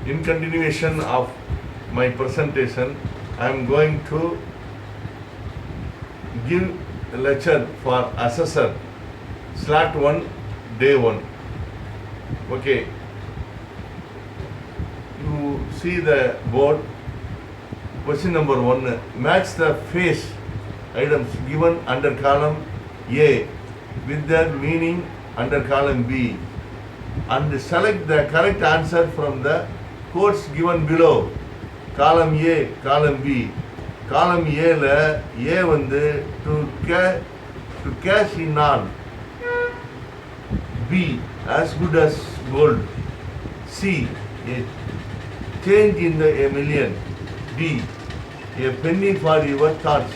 In continuation of my presentation, I am going to give a lecture for assessor, slot 1, day 1. Okay, you see the board. Question number 1, match the face items given under column A with their meaning under column B and select the correct answer from the quotes given below. Column A, column B. Column A la A வந்து to cash in on. B, as good as gold. C, a change in the a million. D, a penny for your thoughts.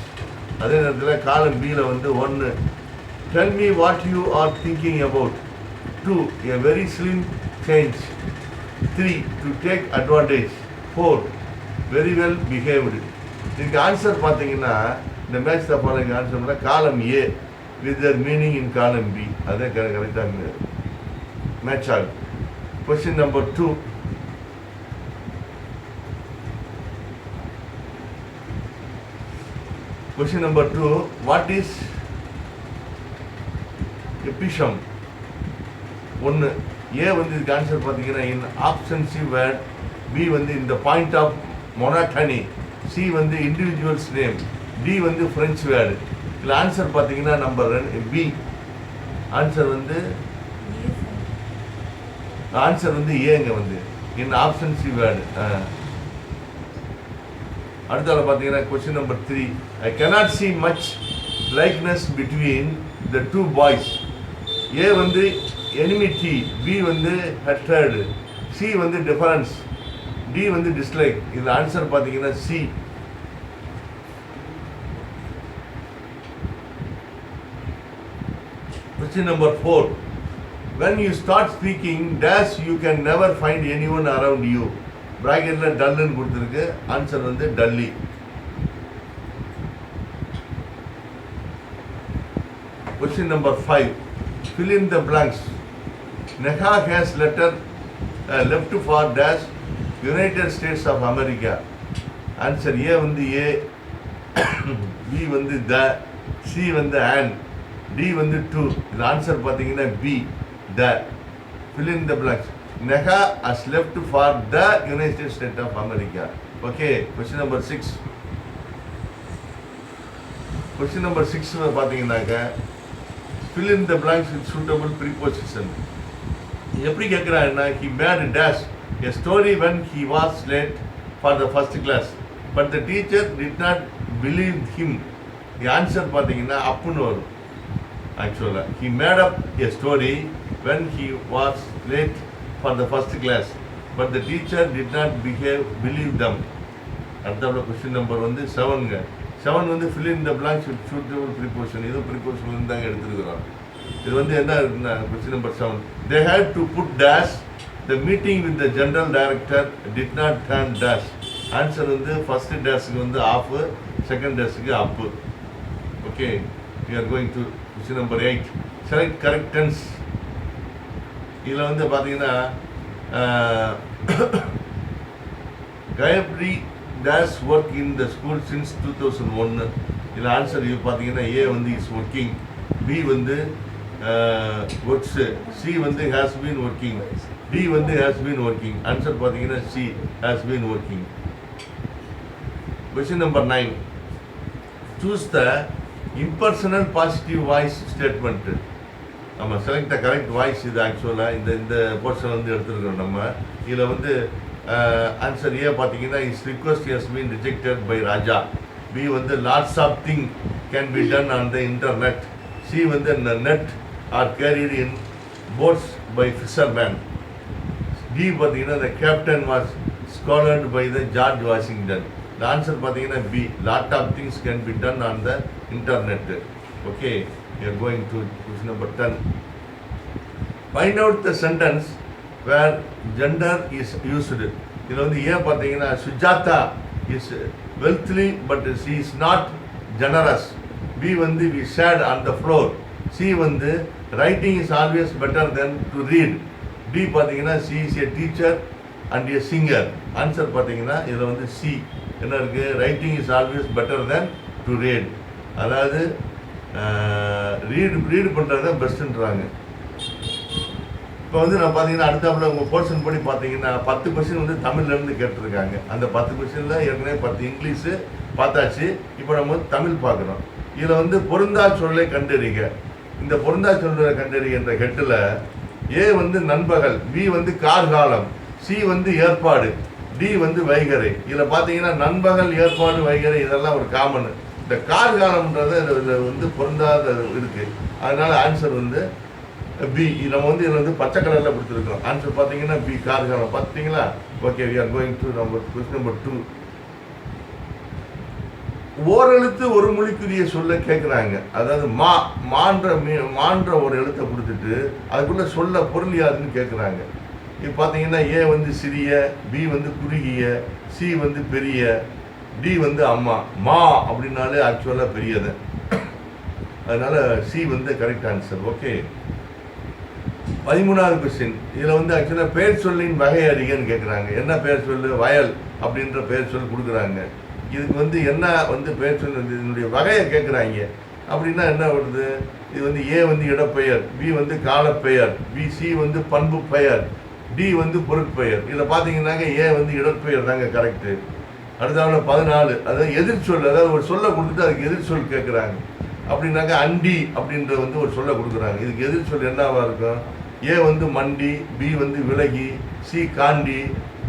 அதே நேரத்தில் காலம் B ல வந்து 1, tell me what you are thinking about. 2, a very slim change. 3, to take advantage. 4, very well behaved. இதுக்கு answer பார்த்தீங்கன்னா இந்த match the following ஆன்சர்னா காலம் A with their meaning in column B. அதே கரெக்டாக மேட்ச் ஆகும். Question number 2. Question number 2, what is epishum? 1, A வந்து இதுக்கு answer பார்த்தீங்கன்னா in absentive word, B வந்து in the point of monotony, C வந்து individual's name, D வந்து French word. இதில் ஆன்சர் பார்த்தீங்கன்னா நம்பர் B. ஆன்சர் வந்து ஏங்க வந்து in absentive word. அடுத்தால பார்த்தீங்கன்னா question number 3, I cannot see much likeness between the two boys. A வந்து enmity, B வந்து hatred, C வந்து difference, D வந்து dislike. இதில் ஆன்சர் பார்த்தீங்கன்னா C. Question number 4, when you start speaking dash you can never find anyone around you. பிராக்கெட்டில் டல்லுன்னு கொடுத்துருக்கு. Answer வந்து Tally. Question number 5, fill in the blanks. Neha has left for dash United States of America. Answer A வந்து A, B வந்து the, C வந்து and, D வந்து to. இது answer பார்த்தீங்கன்னா B, the. fill in the blanks. Neha has left for the United States of America. Okay, question number 6. Question number 6 பார்த்தீங்கன்னாக்க fill in the blanks with suitable preposition. எப்படி கேட்குறாங்கன்னா he made dash a story when he was late for the first class but the teacher did not believe him. The answer பார்த்தீங்கன்னா அப்புன்னு வரும். Actually he made up a story when he was late for the first class but the teacher did not believe them. அடுத்த question number வந்து 7ங்க. 7 வந்து fill in the blanks with suitable preposition. இது preposition இருந்தாங்க எடுத்துருக்கிறோம். இது வந்து என்ன இருக்குன்னா question number 7, they had to put dash the meeting with the general director did not turn dash. Answer வந்து ஃபர்ஸ்ட் டேஷ்க்கு வந்து ஆஃப், செகண்ட் டேஷ்க்கு up. Okay, we are going to question number 8, select correct tense. இதில் வந்து பார்த்தீங்கன்னா Gayatri dash work in the school since 2001. இதில் answer இது பார்த்தீங்கன்னா A வந்து இஸ் ஒர்க்கிங், B வந்து ஒர்க்ஸ், C வந்து ஹேஸ் பீன் ஒர்க்கிங், D வந்து ஹேஸ் பீன் ஒர்க்கிங். ஆன்சர் பார்த்தீங்கன்னா C has been working. Question number 9, choose the impersonal positive voice statement. நம்ம select the correct voice. இது ஆக்சுவலாக இந்த போர்ஷன் வந்து எடுத்துருக்கோம் நம்ம. இதில் வந்து ஆன்சர் ஏ பார்த்தீங்கன்னா is request has been rejected by Raja. B வந்து lots of thing can be done on the internet. C வந்து net are carried in boats by fisherman. D பார்த்தீங்கன்னா the captain was scolded by the George Washington. The answer பார்த்தீங்கன்னா B, lot of things can be done on the internet. Okay, we are going to question number 10. Find out the sentence where gender is used. இதில் வந்து ஏன் பார்த்தீங்கன்னா Sujatha is wealthy but she is not generous. B வந்து we sat on the floor. C வந்து writing is always better than to read. D பார்த்தீங்கன்னா she is a teacher and a singer. Answer பார்த்தீங்கன்னா இதில் வந்து சி என்ன இருக்குது, writing is always better than to read. அதாவது read பண்ணுறது தான் பெஸ்ட்டுன்றாங்க. இப்போ வந்து நான் பார்த்தீங்கன்னா அடுத்தாப்புல உங்கள் போர்ஷன் படி பார்த்தீங்கன்னா 10 கொஸ்டின் வந்து தமிழ்லேருந்து கேட்டிருக்காங்க. அந்த 10 கொஸ்டினில் ஏற்கனவே 10 இங்கிலீஷு பார்த்தாச்சு. இப்போ நம்ம வந்து தமிழ் பார்க்குறோம். இதில் வந்து பொருந்தா சொல்லை கண்டறிக. இந்த பொருந்தா சொல்லை கண்டறிக என்ற ஹெட்டில் ஏ வந்து நண்பகல், பி வந்து கார்காலம், சி வந்து ஏற்பாடு, டி வந்து வைகரை. இதில் பார்த்தீங்கன்னா நண்பகல், ஏற்பாடு, வைகரை இதெல்லாம் ஒரு காமனு. இந்த கார்காலம்ன்றது இதில் வந்து பொருந்தாத இருக்குது. அதனால் ஆன்சர் வந்து பி. நம்ம வந்து இதில் வந்து பச்சை கலரில் கொடுத்துருக்கோம். ஆன்சர் பார்த்தீங்கன்னா பி கார்காலம். பார்த்தீங்களா? Okay, we are going to question number 2. ஓரெழுத்து ஒரு மொழிக்குரிய சொல்ல கேட்குறாங்க. அதாவது மான்ற ஒரு எழுத்தை கொடுத்துட்டு அதுக்குள்ளே சொல்ல பொருள் யாருன்னு கேட்குறாங்க. இப்போ பார்த்தீங்கன்னா ஏ வந்து சிறிய, பி வந்து குறுகிய, சி வந்து பெரிய, டி வந்து அம்மா. மா அப்படின்னாலே ஆக்சுவலாக பெரியது. அதனால் சி வந்து கரெக்ட் ஆன்சர். ஓகே, 13வது கொஸ்டின். இதில் வந்து ஆக்சுவலாக பெயர் சொல்லின் வகை அறிகன்னு கேட்குறாங்க. என்ன பெயர் சொல்லு? வயல் அப்படின்ற பெயர் சொல் கொடுக்குறாங்க. இதுக்கு வந்து என்ன வந்து பெயர் சொல் வந்து இதனுடைய வகையை கேட்குறாங்க. அப்படின்னா என்ன வருது? இது வந்து ஏ வந்து இடப்பெயர், பி வந்து காலப்பெயர், சி வந்து பண்பு பெயர், டி வந்து பொருட்பெயர். இதில் பார்த்தீங்கன்னாக்க ஏ வந்து இடப்பெயர் தாங்க கரெக்டு. அடுத்தவங்க 14, அதாவது எதிர்ச்சொல். அதாவது ஒரு சொல்லை கொடுத்துட்டு அதுக்கு எதிர்ச்சொல் கேட்குறாங்க. அப்படின்னாக்கா அண்டி அப்படின்ற வந்து ஒரு சொல்லை கொடுக்குறாங்க. இதுக்கு எதிர்ச்சொல் என்னவா இருக்கும்? ஏ வந்து மண்டி, பி வந்து விலகி, சி காண்டி,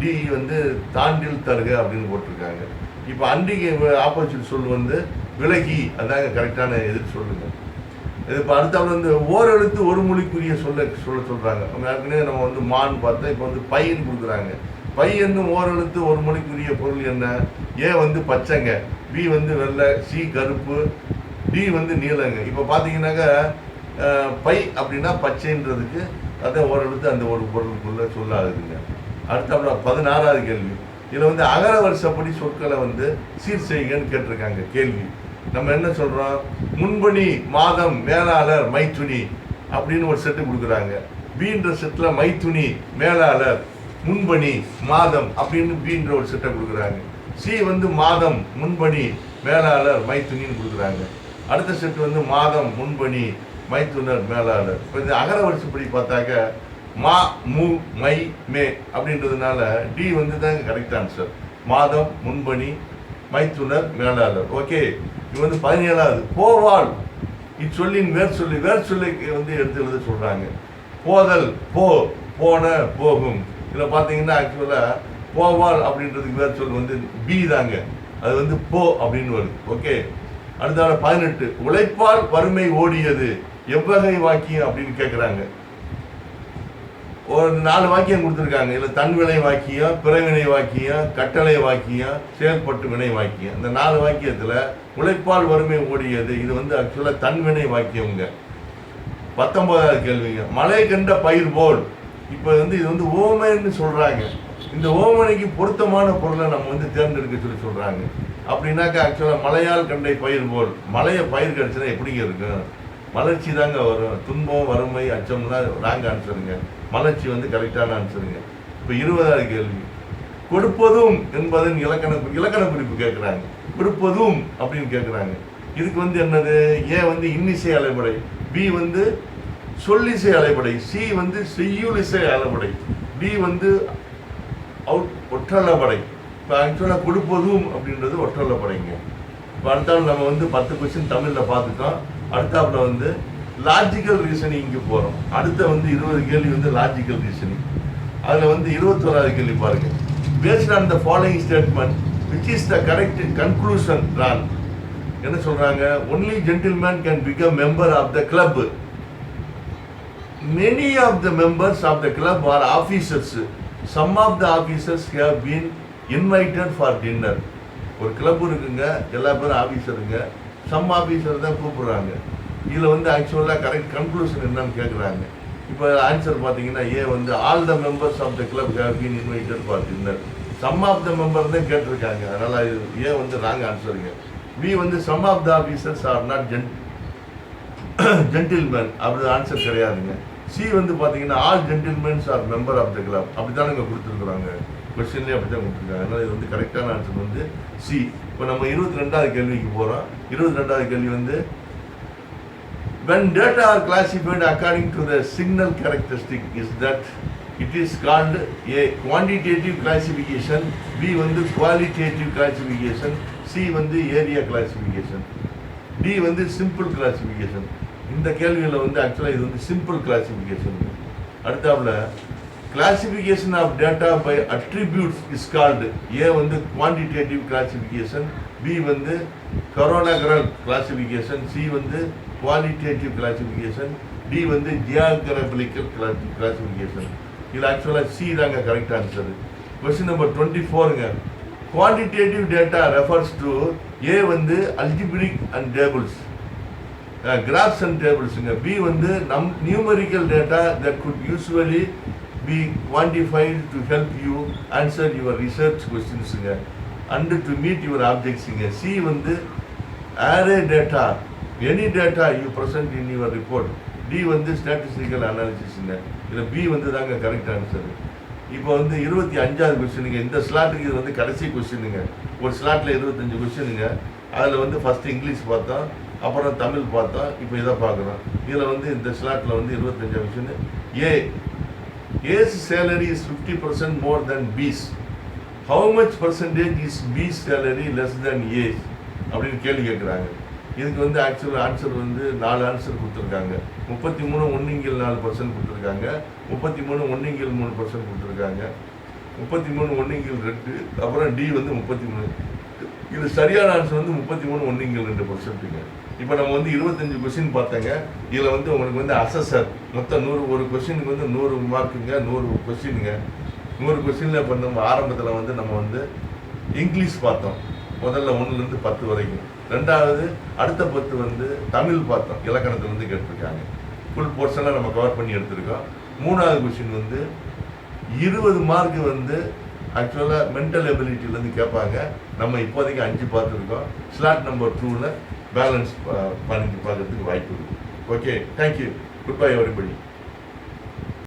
டி வந்து தாண்டில் தருக அப்படின்னு போட்டிருக்காங்க. இப்போ அண்டிக்கு ஆப்போசிட் சொல் வந்து விலகி, அதாங்க கரெக்டான எதிர் சொல்லுங்க. இது இப்போ அடுத்தவங்க வந்து ஓரெழுத்து ஒரு மொழிக்குரிய சொல்ல சொல்கிறாங்க. ஏற்கனவே நம்ம வந்து மான் பார்த்தா, இப்போ வந்து பையன் கொடுக்குறாங்க. பை என்னும் ஓரெழுத்து ஒரு மொழிக்குரிய பொருள் என்ன? ஏ வந்து பச்சைங்க, பி வந்து வெள்ளை, சி கருப்பு, டி வந்து நீலங்க. இப்போ பார்த்தீங்கன்னாக்கா பை அப்படின்னா பச்சைன்றதுக்கு அதான் ஓரெழுத்து அந்த ஒரு பொருளுக்குள்ள சொல்லாதுங்க. அடுத்தாப்புல 16வது கேள்வி. இதில் வந்து அகர வருஷப்படி சொற்களை வந்து சீர் செய்யுங்கன்னு கேட்டிருக்காங்க கேள்வி. நம்ம என்ன சொல்கிறோம்? முன்பணி, மாதம், மேலாளர், மைத்துணி அப்படின்னு ஒரு செட்டு கொடுக்குறாங்க. பீன்ற செட்டில் மைத்துணி, மேலாளர், முன்பணி, மாதம் அப்படின்னு பீன்ற ஒரு செட்டை கொடுக்குறாங்க. சி வந்து மாதம், முன்பணி, மேலாளர், மைத்துணின்னு கொடுக்குறாங்க. அடுத்த செட்டு வந்து மாதம், முன்பணி, மைத்துனர், மேலாளர். இப்போ இந்த அகர வருஷப்படி பார்த்தாக்க மா, மு, மை, மே அப்படின்றதுனால டி வந்து தாங்க கரெக்ட் ஆன்சர். மாதம், முன்பணி, மைத்துனர், மேலாளர். ஓகே, இது வந்து 17வது. போவாள் இச்சொல்லின் வேர் சொல்லை வந்து எடுத்து எழுத சொல்கிறாங்க. போதல், போன, போகும். இதில் பார்த்தீங்கன்னா ஆக்சுவலாக போவாள் அப்படின்றதுக்கு வேர் சொல் வந்து பி தாங்க. அது வந்து போ அப்படின்னு வருது. ஓகே, அடுத்த 18. உழைப்பால் வறுமை ஓடியது எவ்வகை வாக்கியம் அப்படின்னு கேட்குறாங்க. ஒரு 4 வாக்கியம் கொடுத்துருக்காங்க. இதில் தன்வினை வாக்கியம், பிறவினை வாக்கியம், கட்டளை வாக்கியம், செயல்பட்டு வினை வாக்கியம். இந்த 4 வாக்கியத்தில் உழைப்பால் வறுமை ஓடியது இது வந்து ஆக்சுவலாக தன்வினை வாக்கியங்க. 19வது கேள்விங்க. மழை கண்ட பயிர் போல். இப்போ வந்து இது வந்து ஓமைன்னு சொல்கிறாங்க. இந்த ஓமனைக்கு பொருத்தமான பொருளை நம்ம வந்து தேர்ந்தெடுக்க சொல்கிறாங்க. அப்படின்னாக்கா ஆக்சுவலாக மழையால் கண்டை பயிர் போல். மழையை பயிர் கிடச்சுன்னா எப்படிங்க இருக்கும்? மலர்ச்சி தாங்க வரும். துன்பம், வறுமை, அச்சம்லாம் ராங் ஆன்சருங்க. மலர்ச்சி வந்து கரெக்டான ஆன்சருங்க. இப்போ 20வது கேள்வி. கொடுப்பதும் என்பதன் இலக்கண குறிப்பு கேட்குறாங்க. கொடுப்பதும் அப்படின்னு கேட்குறாங்க. இதுக்கு வந்து என்னது? ஏ வந்து இன்னிசை அலைபடை, பி வந்து சொல்லிசை அலைபடை, சி வந்து செய்யுளிசை அலைபடை, டி வந்து ஒற்றளபடை. இப்போ ஆக்சுவலாக கொடுப்பதும் அப்படின்றது ஒற்றளபடைங்க. இப்போ அடுத்தாலும் நம்ம வந்து 10 கொஸ்டின் தமிழில் பார்த்துட்டோம். அடுத்தாப்புல வந்து லாஜிக்கல் ரீசனிங்க்கு போகிறோம். அடுத்த வந்து 20 கேள்வி வந்து லாஜிக்கல் ரீசனிங். அதில் வந்து 21வது கேள்வி பாருங்கள். Based on the following statement which is the correct conclusion drawn. என்ன சொல்கிறாங்க? Only gentleman can become member of the club. Many of the members of the club are officers. Some of the officers have been invited for dinner. ஒரு club இருக்குங்க, எல்லா பேரும் ஆஃபீஸருங்க. Some officer தான் கூப்பிடுறாங்க. இதில் வந்து ஆக்சுவலாக கரெக்ட் கன்க்ளூஷன் என்னன்னு கேட்குறாங்க. இப்போ ஆன்சர் பார்த்தீங்கன்னா ஏ வந்து all the members of the club have been invited for dinner. Some of the member தான் கேட்டிருக்காங்க. அதனால் ஏ வந்து ராங் ஆன்சருங்க. பி வந்து some of the officers are not gentleman. அப்படி ஆன்சர் கிடையாதுங்க. சி வந்து பார்த்தீங்கன்னா all gentlemens are member of the club அப்படி தான் இங்கே கொடுத்துருக்குறாங்க. கொஸ்டின்லேயே அப்படி தான் கொடுத்துருக்காங்க. அதனால் இது வந்து கரெக்டான ஆன்சர் வந்து சி. இப்போ நம்ம 22வது கேள்விக்கு போகிறோம். 22வது கேள்வி வந்து when data are classified according to the signal characteristic is that it is called a quantitative classification, B வந்து qualitative classification, C வந்து area classification, D வந்து simple classification. இந்த கேள்வியில் வந்து ஆக்சுவலாக இது வந்து சிம்பிள் கிளாசிஃபிகேஷன். அடுத்தாப்புல classification of data by attributes is called. A வந்து குவான்டிடேட்டிவ் கிளாசிஃபிகேஷன், பி வந்து கரோனாகிரல் கிளாசிஃபிகேஷன், சி வந்து குவாலிட்டேட்டிவ் கிளாசிஃபிகேஷன், டி வந்து ஜியாகிரபிலிக்கல் கிளாசிஃபிகேஷன். இது ஆக்சுவலாக சி தாங்க கரெக்ட் ஆன்சர். கொஸ்டின் நம்பர் 24ங்க. Quantitative data refers to A வந்து algebraic and tables, graphs and டேபிள்ஸுங்க. பி வந்து numerical data that could usually be quantified to help you answer your research கொஸ்டின்ஸுங்க and to meet your ஆப்ஜெக்ட்ஸுங்க. C வந்து array data, any data you present in your report. D வந்து statistical அனாலிசிஸுங்க. இதில் B வந்து தாங்க correct answer. இப்போ வந்து 25வது கொஸ்டினுங்க. இந்த ஸ்லாட்டுக்கு இது வந்து கடைசி கொஸ்டினுங்க. ஒரு ஸ்லாட்டில் 25 கொஸ்டினுங்க. அதில் வந்து ஃபஸ்ட்டு இங்கிலீஷ் பார்த்தோம், அப்புறம் தமிழ் பார்த்தோம், இப்போ இதை பார்க்குறோம். இதில் வந்து இந்த ஸ்லாட்டில் வந்து 25 question. A's salary is 50% more than B's. How much percentage is B's salary less than A's அப்படின்னு கேள்வி கேட்குறாங்க. இதுக்கு வந்து ஆக்சுவல் ஆன்சர் வந்து 4 ஆன்சர் கொடுத்துருக்காங்க. 33 1/4% கொடுத்துருக்காங்க, 33 1/3% கொடுத்துருக்காங்க, 33 1/2, அப்புறம் டி வந்து 33. இது சரியான ஆன்சர் வந்து 33 1/2%. இப்போ நம்ம வந்து 25 கொஸ்டின் பார்த்தேங்க. இதில் வந்து உங்களுக்கு வந்து அசஸர் மொத்தம் 100, ஒரு கொஸ்டினுக்கு வந்து 100 மார்க்குங்க, 100 கொஸ்டினுங்க. 100 கொஸ்டினில் இப்போ நம்ம ஆரம்பத்தில் வந்து நம்ம வந்து இங்கிலீஷ் பார்த்தோம், முதல்ல 1லேருந்து 10 வரைக்கும். ரெண்டாவது அடுத்த 10 வந்து தமிழ் பார்த்தோம், இலக்கணத்துலேருந்து கேட்டிருக்காங்க. ஃபுல் போர்ஷனாக நம்ம கவர் பண்ணி எடுத்திருக்கோம். 3வது கொஸ்டின் வந்து 20 மார்க்கு வந்து ஆக்சுவலாக மென்டல் எபிலிட்டிலேருந்து கேட்பாங்க. நம்ம இப்போதைக்கு 5 பார்த்துருக்கோம். ஸ்லாட் நம்பர் 2ல் பேலன்ஸ் பண்ணி பார்க்கறதுக்கு வாய்ப்பு இருக்குது. Okay, thank you, good bye everybody.